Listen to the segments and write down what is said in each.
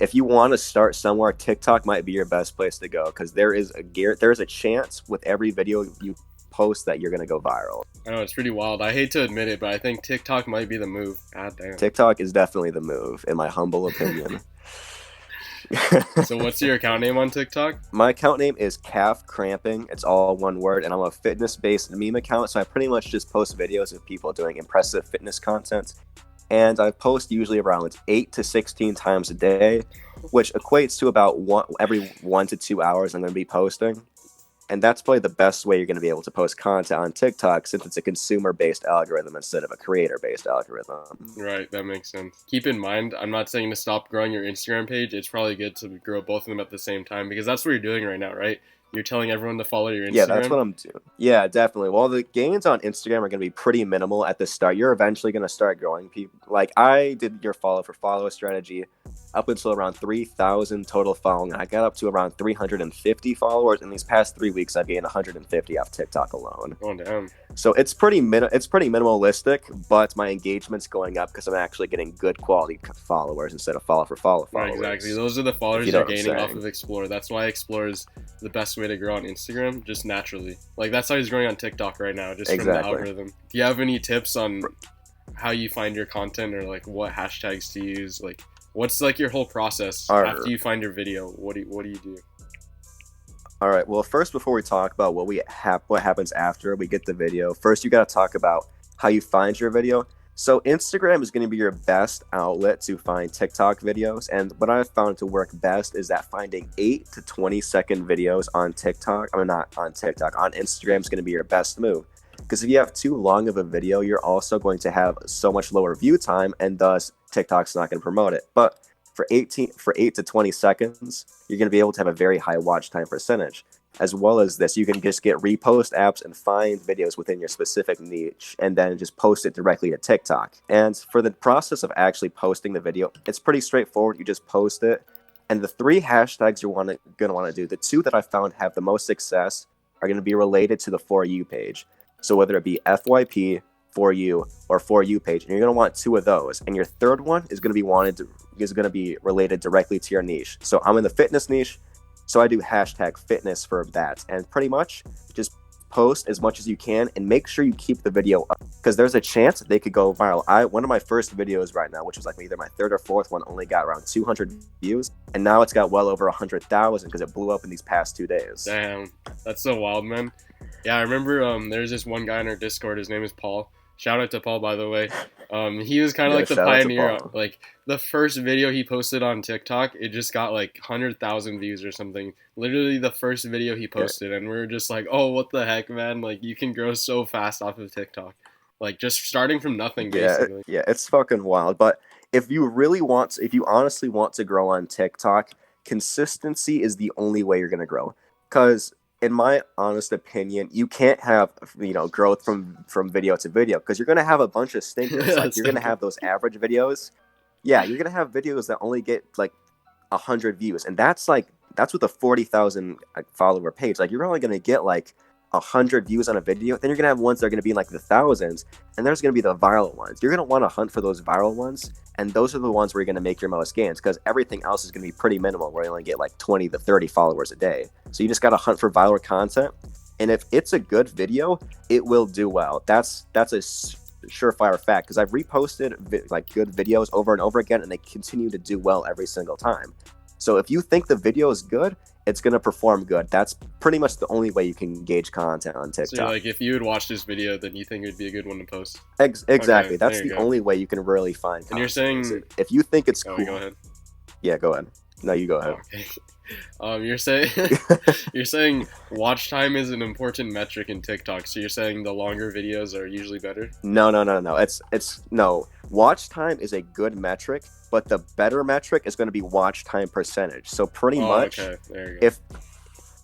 if you want to start somewhere, TikTok might be your best place to go because there's a chance with every video you post that you're gonna go viral. I know it's pretty wild. I hate to admit it, but I think TikTok might be the move. God damn. TikTok is definitely the move, in my humble opinion. So what's your account name on TikTok? My account name is Calf Cramping. It's all one word, and I'm a fitness-based meme account, so I pretty much just post videos of people doing impressive fitness content. And I post usually around 8 to 16 times a day, which equates to about every 1 to 2 hours I'm going to be posting. And that's probably the best way you're going to be able to post content on TikTok since it's a consumer-based algorithm instead of a creator-based algorithm. Right, that makes sense. Keep in mind, I'm not saying to stop growing your Instagram page. It's probably good to grow both of them at the same time because that's what you're doing right now, right? You're telling everyone to follow your Instagram. Yeah, that's what I'm doing. Yeah, definitely. Well, the gains on Instagram are going to be pretty minimal at the start. You're eventually going to start growing people. Like I did your follow for follow strategy up until around 3,000 total following. I got up to around 350 followers. In these past 3 weeks, I've gained 150 off TikTok alone. Oh, damn. So it's pretty minimalistic, but my engagement's going up because I'm actually getting good quality followers instead of follow for follow followers. Right, exactly. Those are the followers You know you're what I'm gaining off saying. of Explore. That's why Explore is the best way to grow on Instagram, just naturally. Like, that's how he's growing on TikTok right now, just from the Exactly. algorithm. Do you have any tips on how you find your content or, like, what hashtags to use? Like, what's, like, your whole process after you find your video? What do you do? All right. Well, first, before we talk about what happens after we get the video, first you got to talk about how you find your video. So Instagram is going to be your best outlet to find TikTok videos, and what I've found to work best is that finding 8 to 20-second videos on TikTok. I mean, not on TikTok. On Instagram is going to be your best move because if you have too long of a video, you're also going to have so much lower view time, and thus TikTok's not going to promote it. But for 8 to 20 seconds, you're going to be able to have a very high watch time percentage. As well as this, you can just get repost apps and find videos within your specific niche and then just post it directly to TikTok. And for the process of actually posting the video, it's pretty straightforward. You just post it. And the 3 hashtags you're going to want to do, the 2 that I found have the most success are going to be related to the For You page. So whether it be FYP, For You, or For You page, and you're going to want 2 of those. And your third one is going to be related directly to your niche. So I'm in the fitness niche. So I do hashtag fitness for that, and pretty much just post as much as you can and make sure you keep the video up because there's a chance they could go viral. One of my first videos right now, which was like either my 3rd or 4th one, only got around 200 views, and now it's got well over 100,000 because it blew up in these past 2 days. Damn, that's so wild, man. Yeah, I remember there's this one guy in our Discord. His name is Paul. Shout out to Paul, by the way. He was kind of like the pioneer. Like the first video he posted on TikTok, it just got like 100,000 views or something. Literally the first video he posted, and we were just like, "Oh, what the heck, man! Like you can grow so fast off of TikTok, like just starting from nothing, basically." Yeah, it's fucking wild. But if you honestly want to grow on TikTok, consistency is the only way you're gonna grow. Because in my honest opinion, you can't have growth from video to video because you're gonna have a bunch of stinkers. Like you're gonna have those average videos. Yeah, you're gonna have videos that only get like 100 views, and that's with a 40,000 follower page. Like you're only gonna get like 100 views on a video. Then you're gonna have ones that are gonna be in like the thousands, and there's gonna be the viral ones. You're gonna want to hunt for those viral ones, and those are the ones where you're gonna make your most gains because everything else is gonna be pretty minimal, where you only get like 20 to 30 followers a day. So you just gotta hunt for viral content, and if it's a good video, it will do well. That's a surefire fact because I've reposted like good videos over and over again, and they continue to do well every single time. So if you think the video is good, it's going to perform good. That's pretty much the only way you can gauge content on TikTok. So like if you would watch this video, then you think it would be a good one to post? Exactly. Okay, that's the only way you can really find content. And you're saying... If you think it's cool... Go ahead. Yeah, go ahead. No, you go ahead. Okay. You're saying watch time is an important metric in TikTok. So you're saying the longer videos are usually better? No. No. Watch time is a good metric, but the better metric is going to be watch time percentage. So pretty much, okay. There you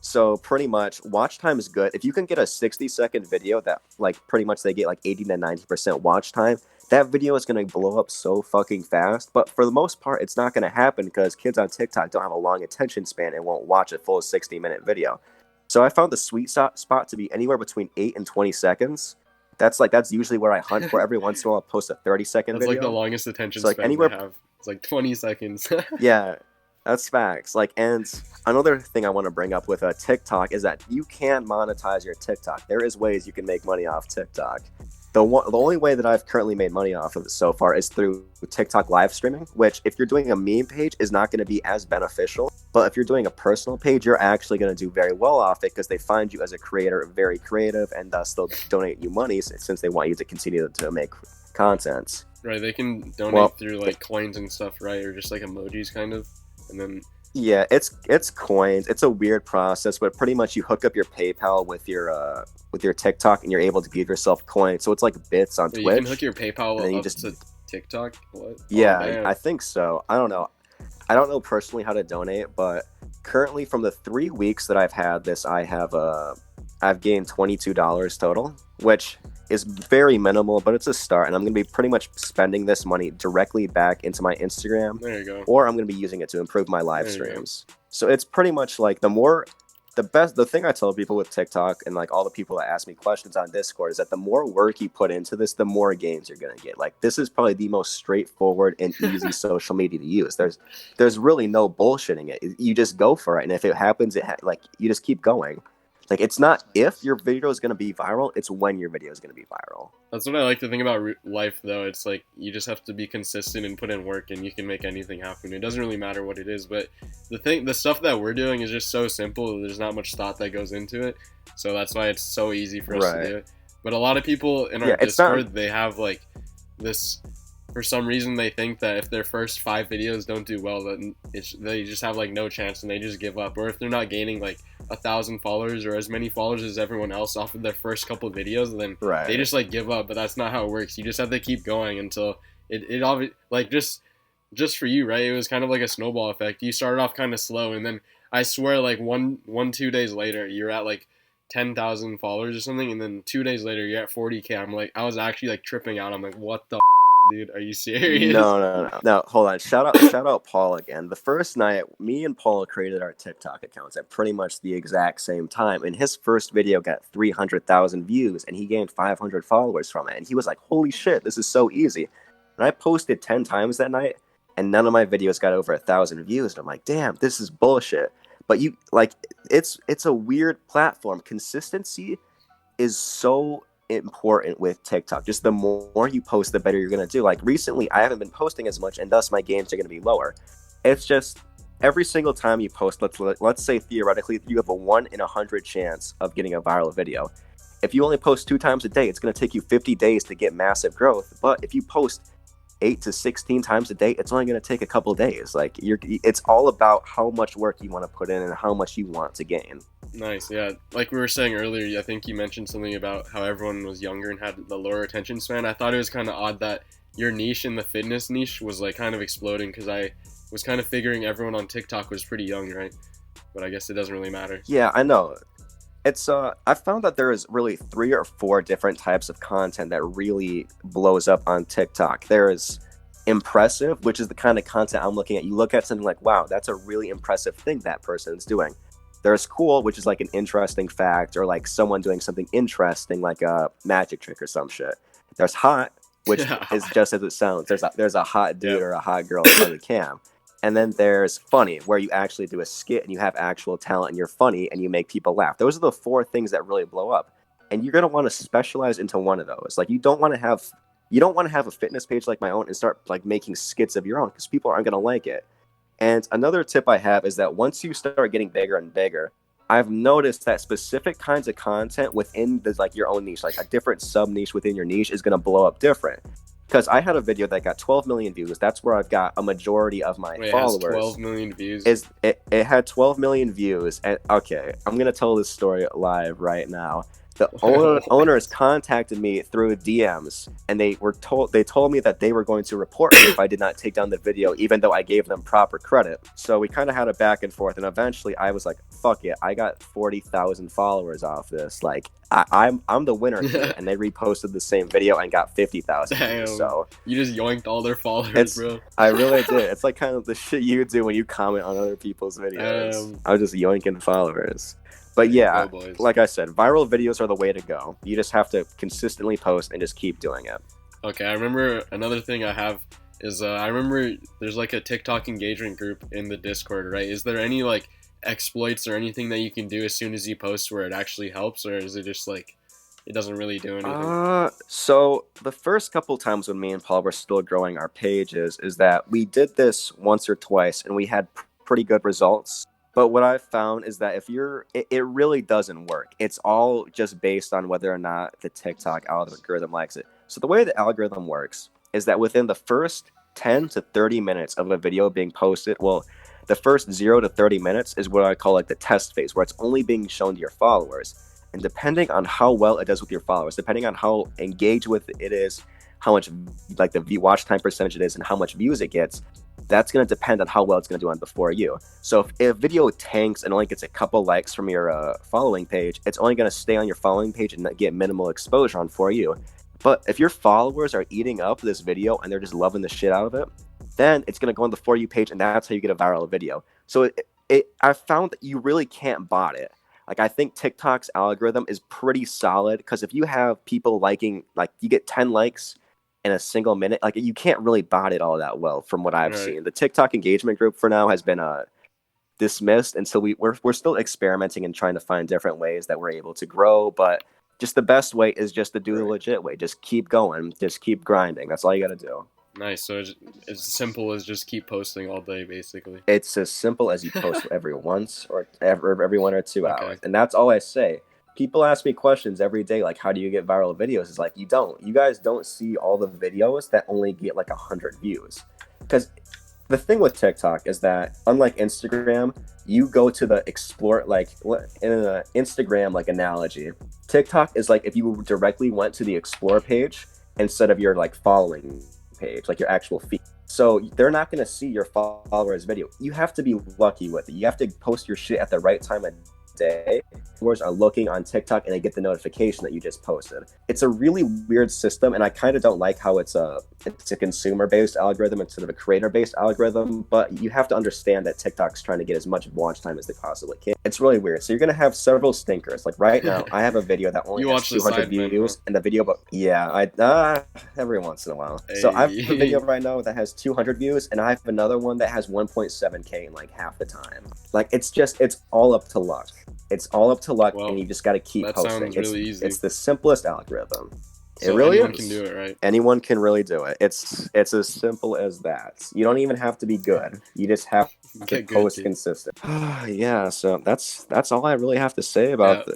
go. Pretty much watch time is good. If you can get a 60-second video that like pretty much they get like 80 to 90% watch time, that video is going to blow up so fucking fast. But for the most part, it's not going to happen because kids on TikTok don't have a long attention span and won't watch a full 60-minute video. So I found the sweet spot to be anywhere between 8 and 20 seconds. That's usually where I hunt for. Every once in a while, I'll post a 30-second video. That's like the longest attention span I have. It's like 20 seconds. Yeah. That's facts. Like, and another thing I want to bring up with TikTok is that you can monetize your TikTok. There is ways you can make money off TikTok. The only way that I've currently made money off of it so far is through TikTok live streaming, which if you're doing a meme page is not going to be as beneficial. But if you're doing a personal page, you're actually going to do very well off it because they find you as a creator very creative, and thus they'll donate you money since they want you to continue to make content. Right, they can donate through like coins and stuff, right? Or just like emojis kind of. And then yeah, it's coins. It's a weird process, but pretty much you hook up your PayPal with your TikTok, and you're able to give yourself coins. So it's like bits on Twitch. You can hook your PayPal up to TikTok. What? Yeah, I think so. I don't know. I don't know personally how to donate, but currently from the 3 weeks that I've had this, I've gained $22 total, which is very minimal, but it's a start, and I'm going to be pretty much spending this money directly back into my Instagram. There you go. Or I'm going to be using it to improve my live streams. So it's pretty much like the thing I tell people with TikTok and like all the people that ask me questions on Discord is that the more work you put into this, the more gains you're going to get. Like, this is probably the most straightforward and easy social media to use. There's really no bullshitting it. You just go for it. And if it happens, like, you just keep going. Like, it's not if your video is going to be viral, it's when your video is going to be viral. That's what I like to think about life, though. It's like you just have to be consistent and put in work, and you can make anything happen. It doesn't really matter what it is, but the stuff that we're doing is just so simple. There's not much thought that goes into it, so that's why it's so easy for us to do it. But a lot of people in our Discord, they have like this. For some reason, they think that if their first 5 videos don't do well, then they just have like no chance and they just give up. Or if they're not gaining like 1,000 followers or as many followers as everyone else off of their first couple of videos, then they just like give up. But that's not how it works. You just have to keep going until it obviously, like, just for you, right? It was kind of like a snowball effect. You started off kind of slow, and then I swear, like 2 days later, you're at like 10,000 followers or something, and then 2 days later, you're at 40K. I'm like, I was actually like tripping out. I'm like, what the dude, are you serious? No, hold on. Shout out Paul again. The first night, me and Paul created our TikTok accounts at pretty much the exact same time, and his first video got 300,000 views, and he gained 500 followers from it, and he was like, holy shit, this is so easy. And I posted 10 times that night, and none of my videos got over 1,000 views, and I'm like, damn, this is bullshit. But you, like, it's a weird platform. Consistency is so important with TikTok. Just the more you post, the better you're going to do. Like, recently, I haven't been posting as much, and thus my gains are going to be lower. It's just every single time you post, let's say theoretically you have a 1 in 100 chance of getting a viral video. If you only post 2 times a day, it's going to take you 50 days to get massive growth. But if you post 8 to 16 times a day, it's only going to take a couple days. Like, it's all about how much work you want to put in and how much you want to gain. Nice, yeah. Like we were saying earlier, I think you mentioned something about how everyone was younger and had the lower attention span. I thought it was kind of odd that your niche in the fitness niche was like kind of exploding, because I was kind of figuring everyone on TikTok was pretty young, right? But I guess it doesn't really matter. Yeah, I know. It's I found that there is really 3 or 4 different types of content that really blows up on TikTok. There is impressive, which is the kind of content I'm looking at. You look at something like, wow, that's a really impressive thing that person's doing. There's cool, which is like an interesting fact, or like someone doing something interesting, like a magic trick or some shit. There's hot, which is just as it sounds. There's a hot dude or a hot girl in front of the cam. And then there's funny, where you actually do a skit and you have actual talent and you're funny and you make people laugh. Those are the 4 things that really blow up. And you're going to want to specialize into one of those. Like, you don't want to have a fitness page like my own and start like making skits of your own, because people aren't going to like it. And another tip I have is that once you start getting bigger and bigger, I've noticed that specific kinds of content within your own niche, like a different sub niche within your niche, is going to blow up different. Because I had a video that got 12 million views. That's where I've got a majority of my followers. It has 12 million views? It had 12 million views. And okay, I'm going to tell this story live right now. The owners contacted me through DMs, and they told me that they were going to report me if I did not take down the video, even though I gave them proper credit. So we kind of had a back and forth, and eventually I was like, fuck it, I got 40,000 followers off this. Like, I'm the winner here. And they reposted the same video and got 50,000 views. So you just yoinked all their followers, bro. I really did. It's like kind of the shit you do when you comment on other people's videos. I was just yoinking followers. But yeah, like I said, viral videos are the way to go. You just have to consistently post and just keep doing it. Okay, I remember another thing I have is I remember there's like a TikTok engagement group in the Discord, right? Is there any like exploits or anything that you can do as soon as you post where it actually helps, or is it just like it doesn't really do anything? So the first couple times when me and Paul were still growing our pages is that we did this once or twice and we had pretty good results. But what I've found is that it really doesn't work. It's all just based on whether or not the TikTok algorithm likes it. So the way the algorithm works is that within the first 10 to 30 minutes of a video being posted, well, the first 0 to 30 minutes is what I call like the test phase, where it's only being shown to your followers. And depending on how well it does with your followers, depending on how engaged with it is, how much like the watch time percentage it is, and how much views it gets, that's going to depend on how well it's going to do on before you. So if a video tanks and only gets a couple likes from your following page, it's only going to stay on your following page and get minimal exposure on For You. But if your followers are eating up this video and they're just loving the shit out of it, then it's going to go on the For You page, and that's how you get a viral video. So I found that you really can't bot it. Like, I think TikTok's algorithm is pretty solid, because if you have people liking, like, you get 10 likes in a single minute, like, you can't really bot it all that well from what I've seen. The TikTok engagement group for now has been dismissed, and so we're still experimenting and trying to find different ways that we're able to grow, but just the best way is just to do the legit way. Just keep going, just keep grinding. That's all you got to do. Nice. So it's as simple as just keep posting all day, basically. It's as simple as you post every once or every 1 or 2 hours, and that's all I say. People ask me questions every day, like, how do you get viral videos? It's like, you guys don't see all the videos that only get like 100 views. Because the thing with TikTok is that, unlike Instagram, you go to the explore, like in an Instagram like analogy, TikTok is like if you directly went to the explore page instead of your like following page, like your actual feed. So they're not going to see your followers video. You have to be lucky with it. You have to post your shit at the right time of day. Followers are looking on TikTok and they get the notification that you just posted. It's a really weird system, and I kind of don't like how it's a consumer-based algorithm instead of a creator-based algorithm, but you have to understand that TikTok's trying to get as much watch time as they possibly can. It's really weird. So you're going to have several stinkers. Like right now, I have a video that only has 200 views, and the video, every once in a while. Hey. So I have a video right now that has 200 views, and I have another one that has 1.7K in like half the time. Like, it's all up to luck. It's all up to luck, and you just got to keep posting. Really easy. It's the simplest algorithm. So it really anyone can do it, right? Anyone can really do it. It's as simple as that. You don't even have to be good. You just have to post consistent. Yeah, so that's all I really have to say about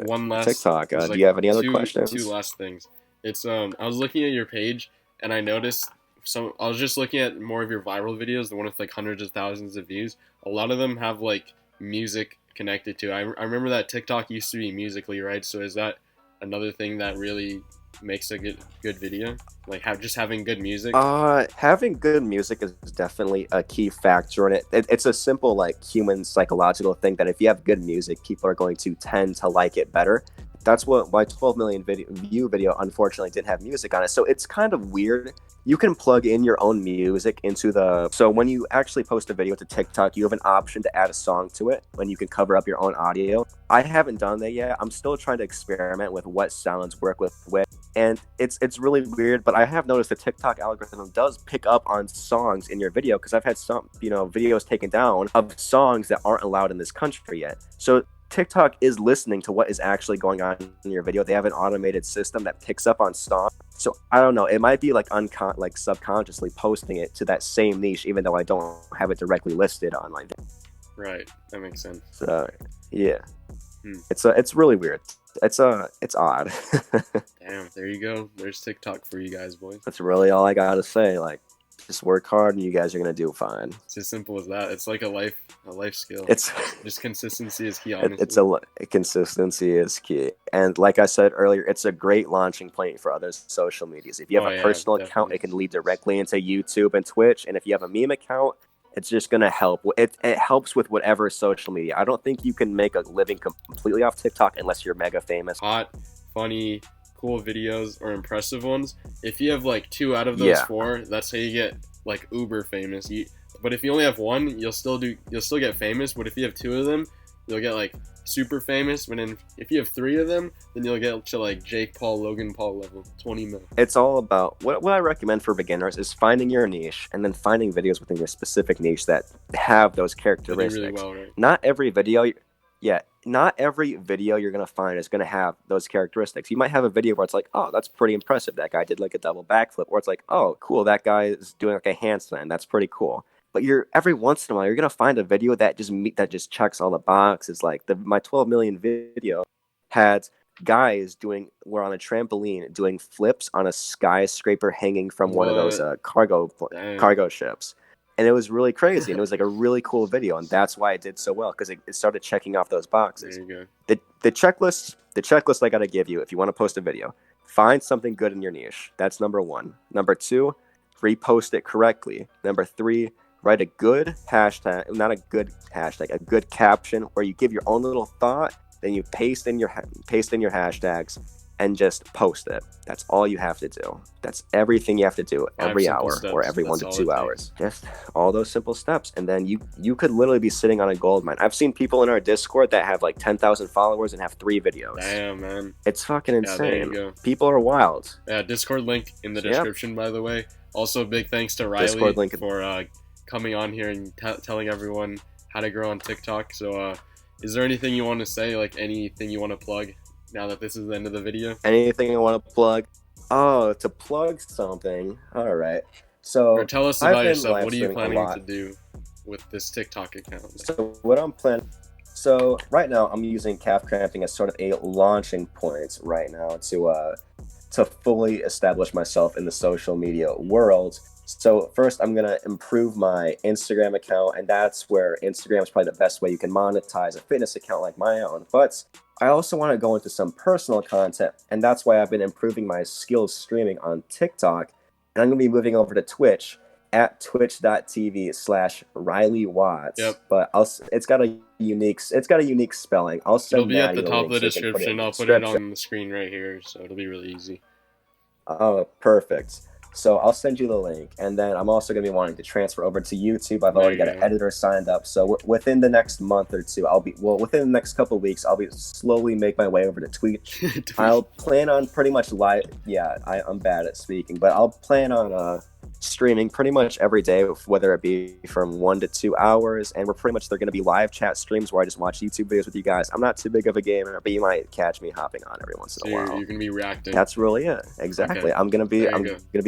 TikTok. Do you have any other questions? Two last things. It's I was looking at your page and I noticed I was just looking at more of your viral videos, the one with like hundreds of thousands of views. A lot of them have like music connected to. I remember that TikTok used to be Musical.ly, right? So is that another thing that really makes a good video, like having good music? Having good music is definitely a key factor in it. It's a simple like human psychological thing that if you have good music, people are going to tend to like it better. That's why 12 million view video unfortunately didn't have music on it. So it's kind of weird. You can plug in your own music into so when you actually post a video to TikTok, you have an option to add a song to it when you can cover up your own audio. I haven't done that yet. I'm still trying to experiment with what sounds work with which. And it's really weird, but I have noticed the TikTok algorithm does pick up on songs in your video, because I've had some, videos taken down of songs that aren't allowed in this country yet. So TikTok is listening to what is actually going on in your video. They have an automated system that picks up on songs. So I don't know. It might be like subconsciously posting it to that same niche, even though I don't have it directly listed on my video. Right. That makes sense. So yeah, it's really weird. It's odd. Damn. There you go. There's TikTok for you guys, boys. That's really all I gotta say. Like, just work hard and you guys are gonna do fine. It's as simple as that. It's like a life skill. It's just consistency is key, honestly. Consistency is key. And like I said earlier, it's a great launching point for other social medias. If you have a personal account, it can lead directly into YouTube and Twitch. And if you have a meme account, it's just gonna help. It helps with whatever social media. I don't think you can make a living completely off TikTok unless you're mega famous. Hot, funny, cool videos or impressive ones. If you have like 2 out of those 4, that's how you get like uber famous. But if you only have 1, you'll still get famous. But if you have 2 of them, you'll get like super famous. But then if you have 3 of them, then you'll get to like Jake Paul, Logan Paul level, 20 mil. It's all about what I recommend for beginners is finding your niche and then finding videos within your specific niche that have those characteristics. Really well, right? Not every video, yeah, not every video you're gonna find is gonna have those characteristics. You might have a video where it's like, oh, that's pretty impressive. That guy did like a double backflip, or it's like, oh, cool, that guy is doing like a handstand. That's pretty cool. But you're every once in a while you're gonna find a video that just checks all the boxes. Like my 12 million video had guys were on a trampoline doing flips on a skyscraper hanging from one of those cargo ships, and it was really crazy, and it was like a really cool video, and that's why it did so well, because it started checking off those boxes. There you go. The checklist I gotta give you if you want to post a video: find something good in your niche. That's number 1. Number 2, repost it correctly. Number 3, write a good hashtag, not a good hashtag, a good caption where you give your own little thought. Then you paste in your hashtags and just post it. That's all you have to do. That's everything you have to do every hour or every 1 to 2 hours. Just all those simple steps, and then you could literally be sitting on a gold mine. I've seen people in our Discord that have like 10,000 followers and have 3 videos. Damn, man. It's fucking insane. There you go. People are wild. Yeah, Discord link in the description, by the way. Also, big thanks to Riley for coming on here and telling everyone how to grow on TikTok. So, is there anything you want to say, like anything you want to plug now that this is the end of the video? Anything I want to plug? Oh, to plug something. All right. So, or tell us about yourself. What are you planning to do with this TikTok account? So what I'm planning. So right now I'm using calf cramping as sort of a launching point right now to fully establish myself in the social media world. So first, I'm going to improve my Instagram account, and that's where Instagram is probably the best way you can monetize a fitness account like my own. But I also want to go into some personal content, and that's why I've been improving my skills streaming on TikTok. And I'm going to be moving over to Twitch at twitch.tv/Riley Watts. Yep. But it's got a unique spelling. I'll send It'll be at the top of the description. I'll put it on the screen right here, so it'll be really easy. Oh, perfect. So I'll send you the link, and then I'm also going to be wanting to transfer over to YouTube. I've already got an editor signed up, so within the next month or two, within the next couple of weeks, I'll be slowly make my way over to Twitch. I'll plan on pretty much live. Yeah, I'm bad at speaking, but I'll plan on streaming pretty much every day, whether it be from 1 to 2 hours, and they're going to be live chat streams where I just watch YouTube videos with you guys. I'm not too big of a gamer, but you might catch me hopping on every once in a while. You're gonna be reacting. That's really it. Exactly. Okay. I'm gonna be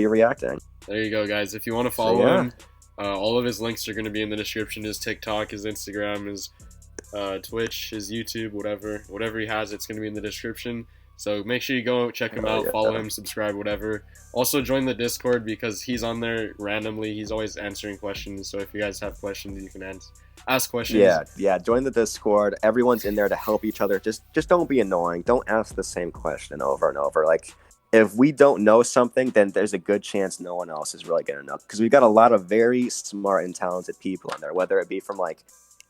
reacting. There you go, guys. If you want to follow him, all of his links are gonna be in the description. His TikTok, his Instagram, his Twitch, his YouTube, whatever he has, it's gonna be in the description. So make sure you go check him out, follow him, subscribe, whatever. Also join the Discord because he's on there randomly. He's always answering questions. So if you guys have questions, you can ask questions. Yeah. Join the Discord. Everyone's in there to help each other. Just don't be annoying. Don't ask the same question over and over. Like, if we don't know something, then there's a good chance no one else is really gonna know, because we've got a lot of very smart and talented people in there, whether it be from like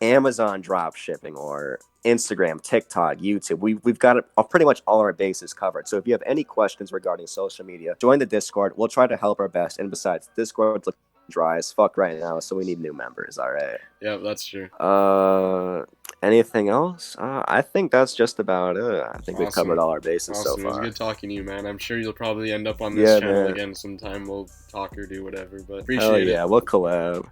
Amazon drop shipping or Instagram, TikTok, YouTube. We've got pretty much all our bases covered. So if you have any questions regarding social media, join the Discord. We'll try to help our best. And besides, Discord's looking dry as fuck right now, so we need new members. All right. Yeah, that's true. Anything else? I think that's just about it. I think we've covered all our bases so far. It was good talking to you, man. I'm sure you'll probably end up on this channel again sometime. We'll talk or do whatever, but appreciate it. Yeah, we'll collab.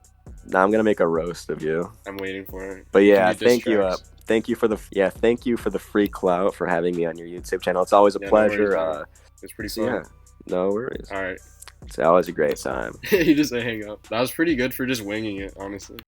Now I'm gonna make a roast of you. I'm waiting for it. But yeah, thank you for the free clout for having me on your YouTube channel. It's always a pleasure. No worries, it's pretty fun. Yeah, no worries. All right. It's always a great time. You just hang up. That was pretty good for just winging it, honestly.